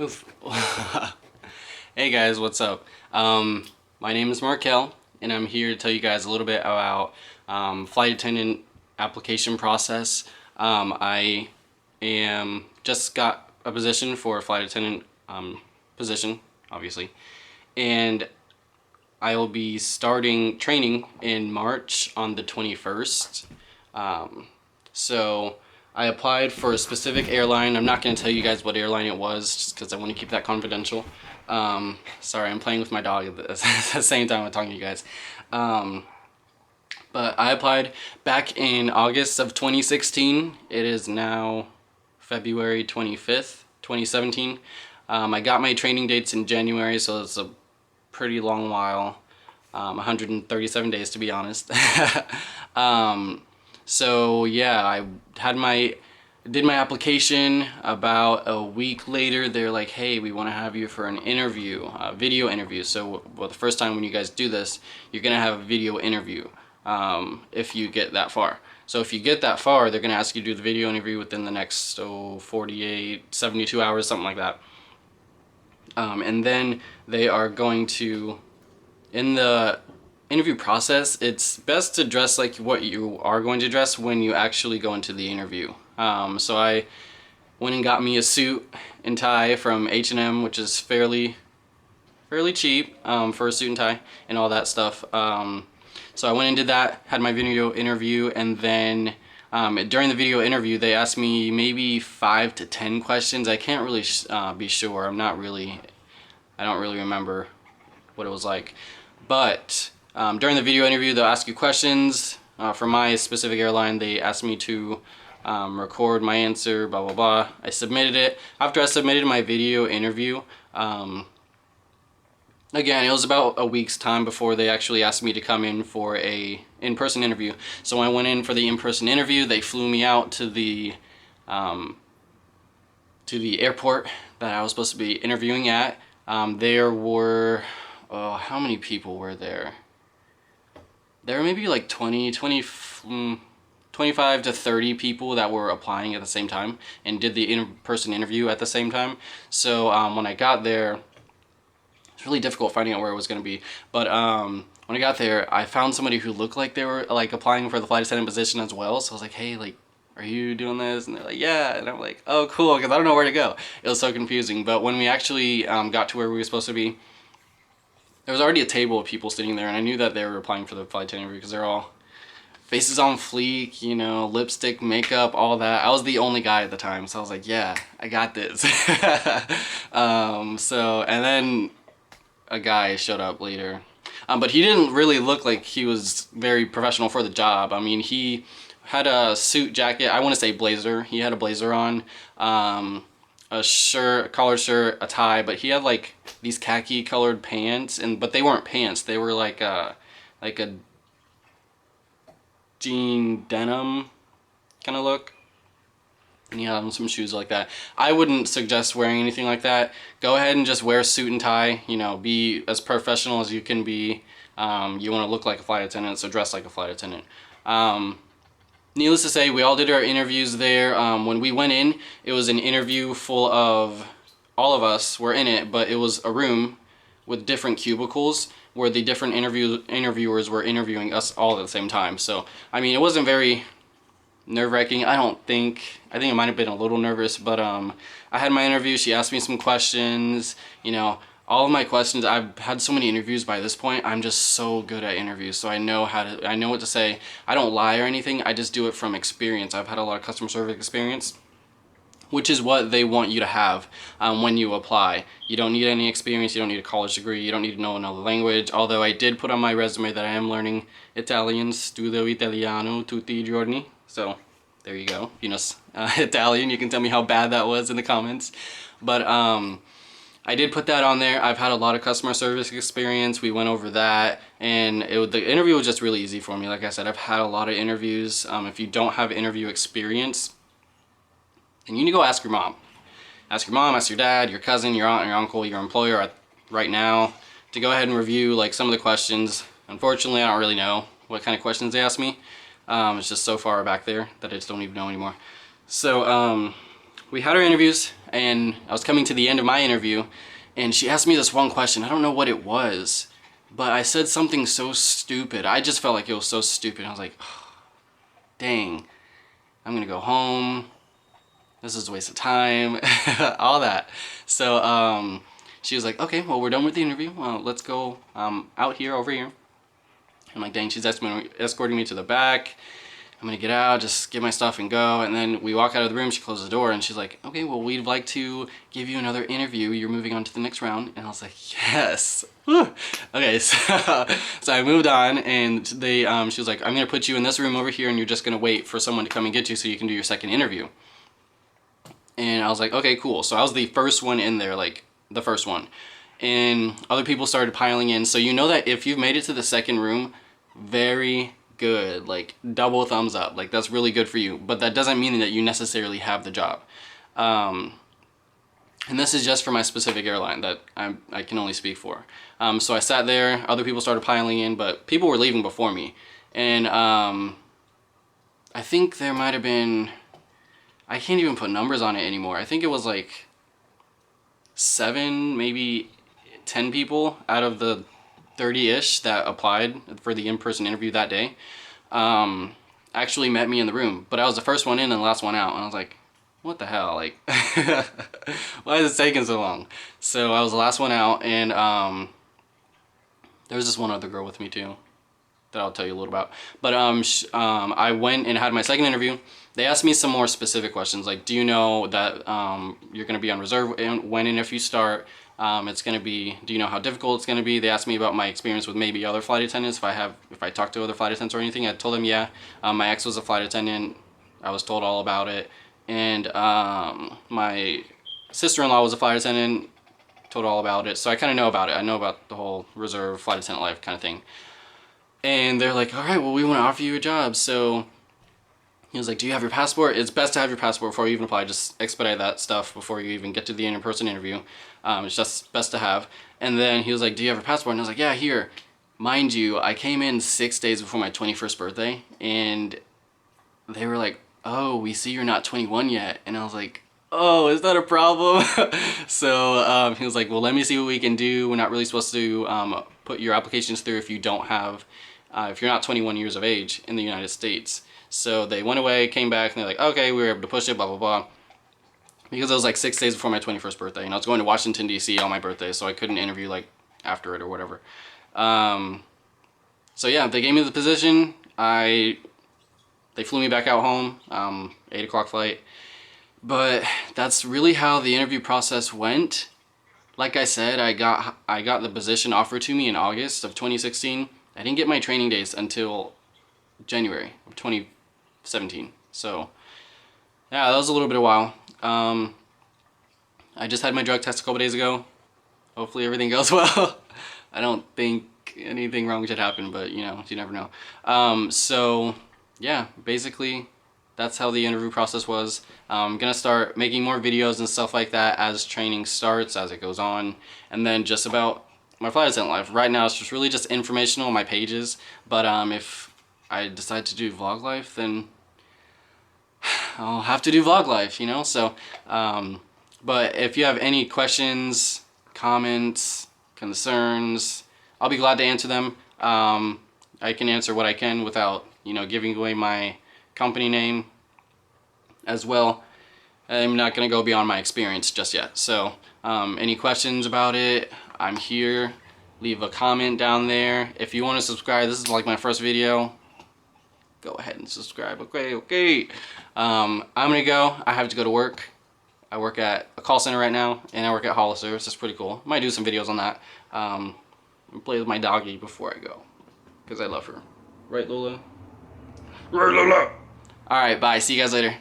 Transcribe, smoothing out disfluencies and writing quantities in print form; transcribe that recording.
Oof. Hey guys, what's up? My name is Markel, and I'm here to tell you guys a little bit about flight attendant application process. I am just got a position for a flight attendant position, obviously, and I will be starting training in March on the 21st. So I applied for a specific airline. I'm not going to tell you guys what airline it was just because I want to keep that confidential. Sorry, I'm playing with my dog at the same time I'm talking to you guys. But I applied back in August of 2016. It is now February 25th, 2017. I got my training dates in January, so it's a pretty long while. 137 days to be honest. So yeah, I did my application. About a week later, they're like, hey, we want to have you for an interview, a video interview. So the first time when you guys do this, you're gonna have a video interview if you get that far. So if you get that far, they're gonna ask you to do the video interview within the next 48, 72 hours, something like that. And then they are going to, in the interview process, it's best to dress like what you are going to dress when you actually go into the interview. So I went and got me a suit and tie from H&M, which is fairly cheap for a suit and tie and all that stuff. So I went and did that, had my video interview, and then during the video interview they asked me maybe 5 to 10 questions. I can't really be sure. I don't really remember what it was like. But during the video interview, they'll ask you questions. For my specific airline, they asked me to record my answer, blah, blah, blah. I submitted it. After I submitted my video interview, again, it was about a week's time before they actually asked me to come in for a in-person interview. So when I went in for the in-person interview, they flew me out to the airport that I was supposed to be interviewing at. There were, how many people were there? There were maybe like 25 to 30 people that were applying at the same time and did the in-person interview at the same time. So when I got there, it's really difficult finding out where it was going to be. But when I got there, I found somebody who looked like they were like applying for the flight attendant position as well. So I was like, hey, like, are you doing this? And they're like, yeah. And I'm like, oh, cool, because I don't know where to go. It was so confusing. But when we actually got to where we were supposed to be, there was already a table of people sitting there, and I knew that they were applying for the flight attendant interview because they're all faces on fleek, you know, lipstick, makeup, all that. I was the only guy at the time, so I was like, yeah, I got this. And then a guy showed up later. But he didn't really look like he was very professional for the job. I mean, he had a suit jacket, I want to say blazer. He had a blazer on, a shirt, a collared shirt, a tie, but he had like these khaki colored pants, but they weren't pants. They were like a jean denim kind of look. And he had some shoes like that. I wouldn't suggest wearing anything like that. Go ahead and just wear a suit and tie. You know, be as professional as you can be. You want to look like a flight attendant, so dress like a flight attendant. Needless to say, we all did our interviews there. When we went in, it was an interview full of, all of us were in it, but it was a room with different cubicles where the different interviewers were interviewing us all at the same time. So, I mean, it wasn't very nerve-wracking. I think I might have been a little nervous, but I had my interview. She asked me some questions, you know. All of my questions, I've had so many interviews by this point. I'm just so good at interviews, so I know what to say. I don't lie or anything. I just do it from experience. I've had a lot of customer service experience, which is what they want you to have when you apply. You don't need any experience. You don't need a college degree. You don't need to know another language. Although I did put on my resume that I am learning Italian, studio italiano tutti i giorni. So there you go. You know, Italian. You can tell me how bad that was in the comments. But I did put that on there. I've had a lot of customer service experience. We went over that, and the interview was just really easy for me. Like I said, I've had a lot of interviews. If you don't have interview experience, then you need to go ask your mom. Ask your mom, ask your dad, your cousin, your aunt, your uncle, your employer right now to go ahead and review like some of the questions. Unfortunately, I don't really know what kind of questions they asked me. It's just so far back there that I just don't even know anymore. So we had our interviews, and I was coming to the end of my interview, and she asked me this one question. I don't know what it was, but I said something so stupid. I just felt like it was so stupid. I was like, oh, dang, I'm gonna go home. This is a waste of time, all that. So she was like, okay, well, we're done with the interview. Well, let's go out here, over here. I'm like, dang, she's escorting me to the back. I'm gonna get out, just get my stuff and go. And then we walk out of the room, she closes the door, and she's like, okay, well, we'd like to give you another interview. You're moving on to the next round. And I was like, yes. Whew. Okay, so I moved on, and she was like, I'm gonna put you in this room over here, and you're just gonna wait for someone to come and get you so you can do your second interview. And I was like, okay, cool. So I was the first one in there, like the first one. And other people started piling in. So you know that if you've made it to the second room, very good, like double thumbs up. Like that's really good for you. But that doesn't mean that you necessarily have the job. And this is just for my specific airline that I can only speak for. So I sat there, other people started piling in, but people were leaving before me. And I think there might have been, I can't even put numbers on it anymore. I think it was like 7, maybe 10 people out of the 30-ish that applied for the in-person interview that day actually met me in the room. But I was the first one in and the last one out. And I was like, what the hell? Like, why is it taking so long? So I was the last one out, and there was this one other girl with me too that I'll tell you a little about. But I went and had my second interview. They asked me some more specific questions, like, do you know that you're going to be on reserve when and if you start? It's going to be, do you know how difficult it's going to be? They asked me about my experience with maybe other flight attendants, if I talked to other flight attendants or anything. I told them, yeah. My ex was a flight attendant. I was told all about it. And my sister-in-law was a flight attendant, told all about it. So I kind of know about it. I know about the whole reserve flight attendant life kind of thing. And they're like, all right, well, we want to offer you a job. So he was like, do you have your passport? It's best to have your passport before you even apply. Just expedite that stuff before you even get to the in-person interview. It's just best to have. And then he was like, do you have your passport? And I was like, yeah, here. Mind you, I came in 6 days before my 21st birthday. And they were like, oh, we see you're not 21 yet. And I was like, oh, is that a problem? So he was like, well, let me see what we can do. We're not really supposed to put your applications through if you don't have, if you're not 21 years of age in the United States. So they went away, came back, and they're like, okay, we were able to push it, blah, blah, blah. Because it was like 6 days before my 21st birthday. And I was going to Washington, D.C. on my birthday, so I couldn't interview like after it or whatever. So yeah, they gave me the position. They flew me back out home, 8 o'clock flight. But that's really how the interview process went. Like I said, I got the position offered to me in August of 2016. I didn't get my training dates until January of 2017. So yeah, that was a little bit of a while. I just had my drug test a couple days ago. Hopefully everything goes well. I don't think anything wrong should happen, but you know, you never know. So yeah, basically that's how the interview process was. I'm gonna start making more videos and stuff like that as training starts, as it goes on, and then just about my flight attendant life. Right now it's just really just informational on my pages, but if I decide to do vlog life, then I'll have to do vlog life, you know? So, but if you have any questions, comments, concerns, I'll be glad to answer them. I can answer what I can without, you know, giving away my company name as well. I'm not gonna go beyond my experience just yet. So any questions about it, I'm here. Leave a comment down there. If you want to subscribe, this is like my first video, go ahead and subscribe. Okay. I'm gonna go. I have to go to work. I work at a call center right now, and I work at Hollister, so it's pretty cool. Might do some videos on that. Play with my doggy before I go, because I love her. Right, Lola? Right, Lola? Alright, bye. See you guys later.